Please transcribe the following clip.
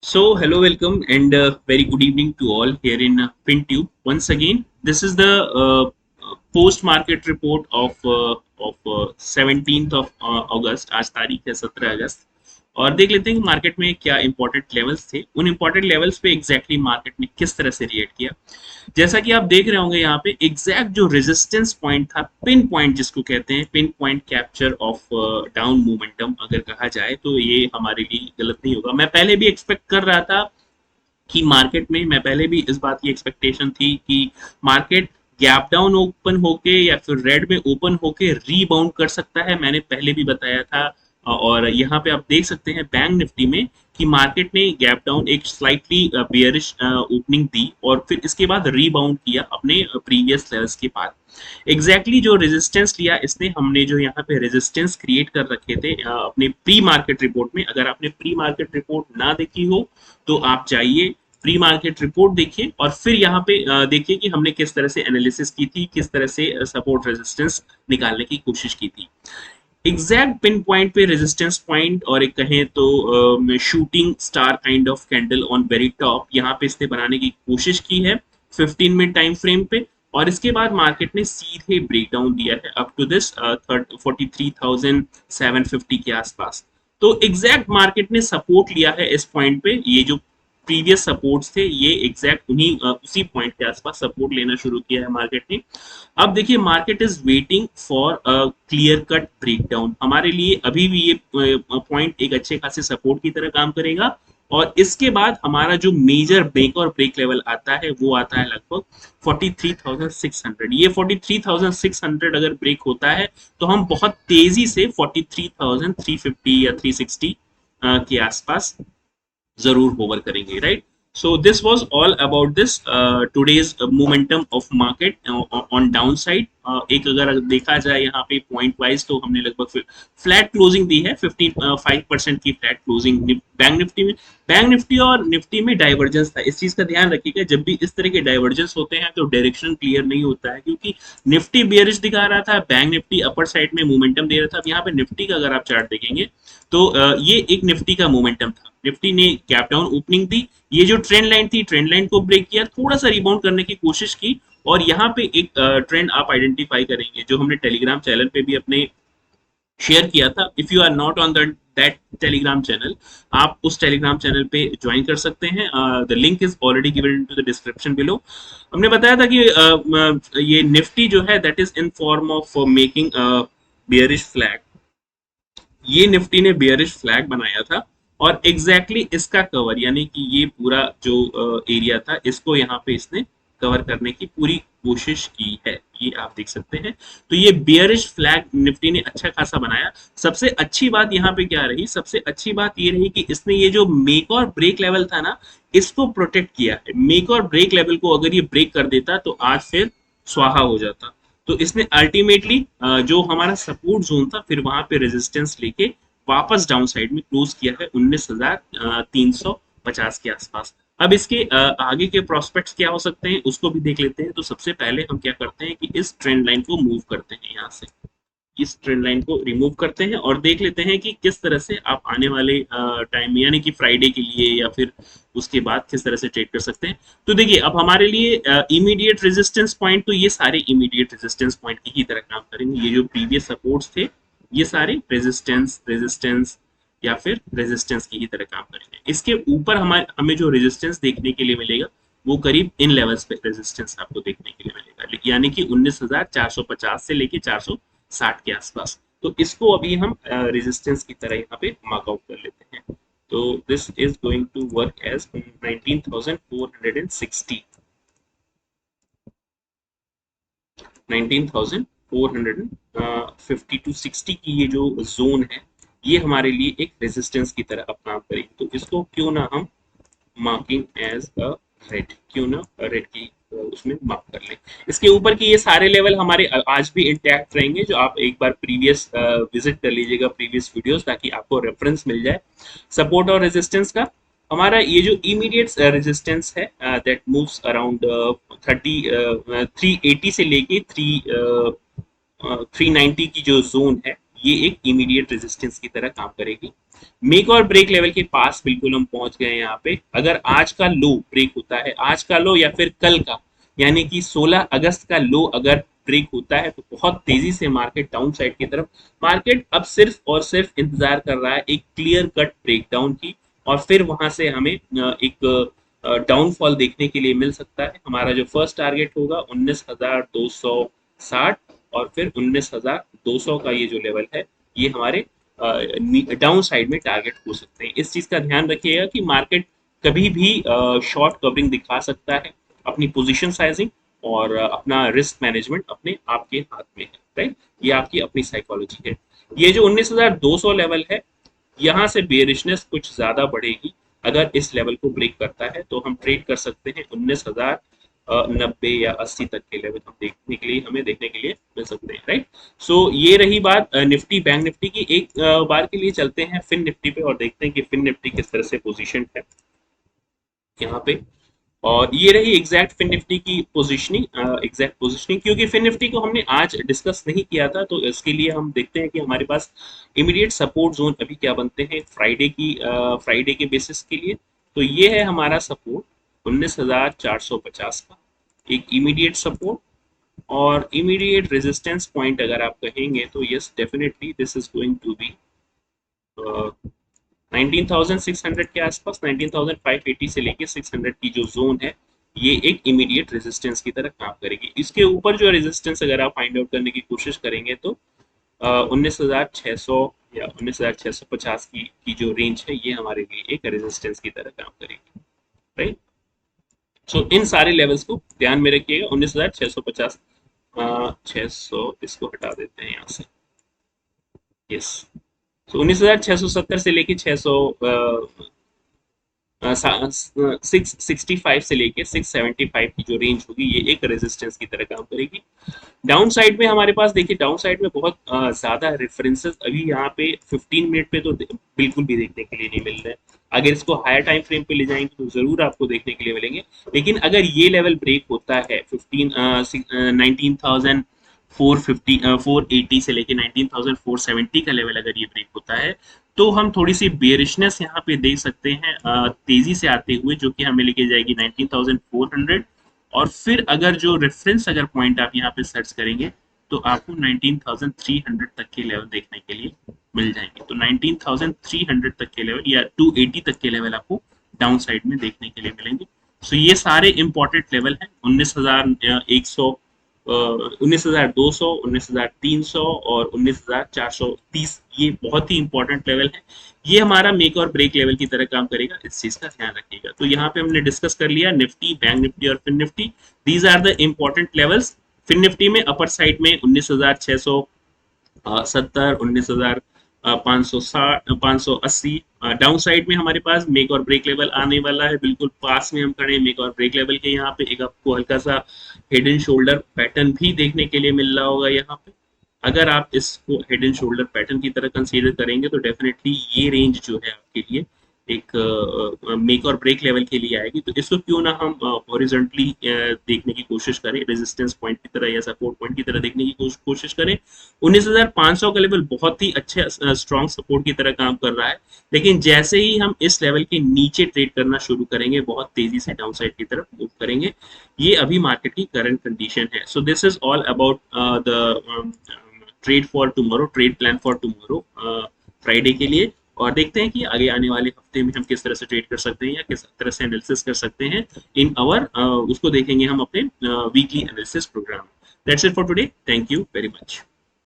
So, hello, welcome, and very good evening to all here in PinTube. Once again, this is the post-market report of 17th of August. आज तारीख है 17 अगस्त और देख लेते हैं कि मार्केट में क्या इंपॉर्टेंट लेवल्स थे। उन इंपॉर्टेंट लेवल्स पे एग्जैक्टली मार्केट ने किस तरह से रिएक्ट किया। जैसा कि आप देख रहे होंगे यहाँ पे एग्जैक्ट जो रेजिस्टेंस पॉइंट था, पिन पॉइंट जिसको कहते हैं, pin point capture of down momentum अगर कहा जाए तो ये हमारे लिए गलत नहीं होगा। मैं पहले भी एक्सपेक्ट कर रहा था कि मार्केट में, मैं पहले भी इस बात की एक्सपेक्टेशन थी कि मार्केट गैप डाउन ओपन होके या फिर रेड में ओपन होके रीबाउंड कर सकता है। मैंने पहले भी बताया था और यहाँ पे आप देख सकते हैं बैंक निफ्टी में कि मार्केट ने गैप डाउन एक स्लाइटली बेयरिश ओपनिंग दी और फिर इसके बाद रीबाउंड किया अपने प्रीवियस लेवल्स के बाद। एग्जैक्टली जो रेजिस्टेंस लिया इसने, हमने जो यहाँ पे रेजिस्टेंस क्रिएट कर रखे थे अपने प्री मार्केट रिपोर्ट में। अगर आपने प्री मार्केट रिपोर्ट ना देखी हो तो आप जाइए, प्री मार्केट रिपोर्ट देखिए और फिर यहाँ पे देखिए कि हमने किस तरह से एनालिसिस की थी, किस तरह से सपोर्ट रेजिस्टेंस निकालने की कोशिश की थी। एग्जैक्ट पिन पॉइंट पे रेजिस्टेंस पॉइंट और एक कहें तो shooting star kind of candle on very top यहाँ पे इसने बनाने की कोशिश की है 15 मिनट टाइम फ्रेम पे। और इसके बाद मार्केट ने सीधे ब्रेकडाउन दिया है अप टू दिस 43,750 के आसपास। तो एग्जैक्ट मार्केट ने सपोर्ट लिया है इस पॉइंट पे। ये जो प्रीवियस सपोर्ट्स थे ये एग्जैक्ट उन्हीं उसी पॉइंट के आसपास सपोर्ट लेना शुरू किया है मार्केट ने। अब देखिए market is waiting for a clear cut breakdown. हमारे लिए अभी भी ये पॉइंट एक अच्छे खासे सपोर्ट की तरह काम करेगा और इसके बाद हमारा जो मेजर ब्रेक और ब्रेक लेवल आता है वो आता है लगभग 43,600। ये 43,600 अगर ब्रेक होता है तो हम बहुत तेजी से 43,350 या 360 के आसपास जरूर होवर करेंगे, right. So this was all about this today's momentum of market on down side. एक अगर देखा जाए यहाँ पे पॉइंट वाइज तो हमने लगभग फ्लैट क्लोजिंग दी है, 55% की फ्लैट क्लोजिंग बैंक निफ्टी में। बैंक निफ्टी और निफ्टी में डाइवर्जेंस था, इस चीज का ध्यान रखिएगा। जब भी इस तरह के डाइवर्जेंस होते हैं तो डायरेक्शन क्लियर नहीं होता है, क्योंकि निफ्टी बियरिश दिखा रहा था, बैंक निफ्टी अपर साइड में मोमेंटम दे रहा था। अब यहाँ पे निफ्टी का अगर आप चार्ट देखेंगे तो ये एक निफ्टी का मोमेंटम था। निफ्टी ने गैप डाउन ओपनिंग दी, ये जो ट्रेंड लाइन थी ट्रेंड लाइन को ब्रेक किया, थोड़ा सा रिबाउंड करने की कोशिश की और यहाँ पे एक ट्रेंड आप आइडेंटिफाई करेंगे जो हमने टेलीग्राम चैनल पे भी अपने शेयर किया था। If you are not on that Telegram channel, आप उस टेलीग्राम चैनल पे ज्वाइन कर सकते हैं। The link is already given into the description below. हमने बताया था कि ये निफ्टी जो है that is in form of making bearish flag. ये निफ्टी ने बियरिश फ्लैग बनाया था और एग्जैक्टली इसका कवर, यानी कि ये पूरा जो एरिया था इसको यहाँ पे इसने कवर करने की पूरी कोशिश की है, ये आप देख सकते हैं। तो ये बियरिश फ्लैग निफ्टी ने अच्छा खासा बनाया। सबसे अच्छी बात यहाँ पे क्या रही, सबसे अच्छी बात ये रही कि इसने ये जो मेक और ब्रेक लेवल था ना, इसको प्रोटेक्ट किया है। मेक और ब्रेक लेवल को अगर ये ब्रेक कर देता तो आज फिर स्वाहा हो जाता। तो इसने अल्टीमेटली जो हमारा सपोर्ट जोन था फिर वहां पे रेजिस्टेंस लेके वापस डाउन साइड में क्लोज किया है 19,350 के आसपास। अब इसके आगे के प्रोस्पेक्ट्स क्या हो सकते हैं उसको भी देख लेते हैं। तो सबसे पहले हम क्या करते हैं कि इस ट्रेंड लाइन को मूव करते हैं, यहाँ से इस ट्रेंड लाइन को रिमूव करते हैं और देख लेते हैं कि किस तरह से आप आने वाले टाइम में, यानी कि फ्राइडे के लिए या फिर उसके बाद किस तरह से ट्रेड कर सकते हैं। तो देखिए अब हमारे लिए इमीडिएट रेजिस्टेंस पॉइंट, तो ये सारे इमीडिएट रेजिस्टेंस पॉइंट की ही तरह काम करेंगे। ये जो प्रीवियस सपोर्ट्स थे ये सारे रेजिस्टेंस रेजिस्टेंस या फिर रेजिस्टेंस की ही तरह काम करेंगे। इसके ऊपर हमें जो रेजिस्टेंस देखने के लिए मिलेगा वो करीब इन लेवल्स पे रेजिस्टेंस आपको देखने के लिए मिलेगा, यानी कि 19,450 से लेके 460 के आसपास। तो इसको अभी हम रेजिस्टेंस की तरह यहाँ पे मार्कआउट कर लेते हैं। तो this is going to work as 19,460 19,450 to 60 की ये जो जोन है ये हमारे लिए एक रेजिस्टेंस की तरह अब काम करेगी। तो इसको क्यों ना हम मार्किंग एज अ रेड, क्यों ना रेड की उसमें मार्क कर लें। इसके ऊपर की ये सारे लेवल हमारे आज भी इंटैक्ट रहेंगे, जो आप एक बार प्रीवियस विजिट कर लीजिएगा प्रीवियस वीडियोस, ताकि आपको रेफरेंस मिल जाए सपोर्ट और रेजिस्टेंस का। हमारा ये जो इमीडिएट रेजिस्टेंस है दैट मूव्स अराउंड 380 से लेके 390 की जो जोन है ये एक इमीडिएट रेजिस्टेंस की तरह काम करेगी। मेक और ब्रेक लेवल के पास बिल्कुल हम पहुंच गए हैं यहाँ पे। अगर आज का लो ब्रेक होता है, आज का लो या फिर कल का, यानी कि 16 अगस्त का लो अगर ब्रेक होता है, तो बहुत तेजी से मार्केट डाउन साइड की तरफ, मार्केट अब सिर्फ और सिर्फ इंतजार कर रहा है एक क्लियर कट ब्रेकडाउन की, और फिर वहां से हमें एक डाउनफॉल देखने के लिए मिल सकता है। हमारा जो फर्स्ट टारगेट होगा 19,260, और फिर 19,200 का ये जो लेवल है, ये हमारे डाउन साइड में टारगेट हो सकते हैं। इस चीज का ध्यान रखिएगा कि मार्केट कभी भी शॉर्ट कवरिंग दिखा सकता है। अपनी पोजीशन साइजिंग और अपना रिस्क मैनेजमेंट अपने आपके हाथ में है, राइट। ये आपकी अपनी साइकोलॉजी है। ये जो 19,200 लेवल है, यहाँ से बेरिशनेस कुछ ज्यादा बढ़ेगी। अगर इस लेवल को ब्रेक करता है तो हम ट्रेड कर सकते हैं 19,090 या 80 तक के लेवल हम देखने के लिए मिल सकते हैं, राइट। सो ये रही बात निफ्टी बैंक निफ्टी की। एक बार के लिए चलते हैं फिन निफ्टी पे और देखते हैं कि फिन निफ्टी किस तरह से पोजीशन है यहाँ पे। और ये रही एग्जैक्ट फिन निफ्टी की पोजीशनिंग, एग्जैक्ट पोजीशनिंग, क्योंकि फिन निफ्टी को हमने आज डिस्कस नहीं किया था, तो इसके लिए हम देखते हैं कि हमारे पास इमीडिएट सपोर्ट जोन अभी क्या बनते हैं फ्राइडे के बेसिस के लिए। तो ये है हमारा सपोर्ट 19,450 का, एक इमीडिएट सपोर्ट। और इमीडिएट रेजिस्टेंस पॉइंट अगर आप कहेंगे तो yes definitely this is going to be 19,600 के आसपास, 19,580 से लेके 600 की जो जोन है, ये एक इमीडिएट रेजिस्टेंस की तरह काम करेगी। इसके ऊपर जो रेजिस्टेंस अगर आप फाइंड आउट करने की कोशिश करेंगे तो 19,600 या 19,650 की जो रेंज है, ये हमारे लिए एक रेजिस्टेंस की तरह काम करेगी, राइट। सो इन सारे लेवल्स को ध्यान में रखिएगा। 19,650, 600 इसको हटा देते हैं यहाँ से, यस। तो 19,670 से लेके 665 से लेके 675 की जो रेंज होगी, ये एक रेजिस्टेंस की तरह काम करेगी। डाउन साइड में हमारे पास देखिए, डाउन साइड में बहुत ज्यादा रेफरेंसेस अभी यहाँ पे 15 मिनट पे तो बिल्कुल भी देखने के लिए नहीं मिल रहे हैं। अगर इसको हायर टाइम फ्रेम पे ले जाएंगे तो जरूर आपको देखने के लिए मिलेंगे। लेकिन अगर ये लेवल ब्रेक होता है 19,450 480 से लेके 19,470 का लेवल अगर ये ब्रेक होता है, तो हम थोड़ी सी बेरिशनेस यहाँ पे देख सकते हैं तेजी से आते हुए, जो कि हमें लेके जाएगी 19,400। और फिर अगर जो रेफरेंस अगर पॉइंट आप यहाँ पे सर्च करेंगे, तो आपको 19,300 तक के लेवल देखने के लिए मिल जाएंगे। तो 19,300 तक के लेवल या 280 तक के लेवल आपको डाउन साइड में देखने के लिए मिलेंगे। सो ये सारे इंपॉर्टेंट लेवल हैं, 19,100, 19,200, 19,300 और 19,430। ये बहुत ही इंपॉर्टेंट लेवल है। ये हमारा मेक और ब्रेक लेवल की तरह काम करेगा, इस चीज का ध्यान रखिएगा। तो यहाँ पे हमने डिस्कस कर लिया निफ्टी, बैंक निफ्टी और fin Nifty. These are the important levels. Fin Nifty में अपर साइड में 19,670, 19,560, 580। डाउन साइड में हमारे पास मेक और ब्रेक लेवल आने वाला है, बिल्कुल पास में हम खड़े मेक और ब्रेक लेवल के। यहाँ पे एक आपको हल्का सा हेड एंड शोल्डर पैटर्न भी देखने के लिए मिल रहा होगा यहाँ पे। अगर आप इसको हेड एंड शोल्डर पैटर्न की तरह कंसीडर करेंगे तो डेफिनेटली ये रेंज जो है आपके लिए एक मेक और ब्रेक लेवल के लिए आएगी। तो इसको क्यों ना हम हॉरिजॉन्टली देखने की कोशिश करें, रेजिस्टेंस पॉइंट की तरह या सपोर्ट पॉइंट की तरह देखने की कोशिश करें। 19,500 का लेवल बहुत ही अच्छे स्ट्रॉन्ग सपोर्ट की तरह काम कर रहा है, लेकिन जैसे ही हम इस लेवल के नीचे ट्रेड करना शुरू करेंगे, बहुत तेजी से डाउन साइड की तरफ मूव करेंगे। ये अभी मार्केट की करंट कंडीशन है। So this is all about the trade for tomorrow, trade plan for tomorrow, Friday के लिए। और देखते हैं कि आगे आने वाले हफ्ते में हम किस तरह से ट्रेड कर सकते हैं या किस तरह से एनालिसिस कर सकते हैं इन आवर, उसको देखेंगे हम अपने weekly analysis program. That's it for today, thank you very much.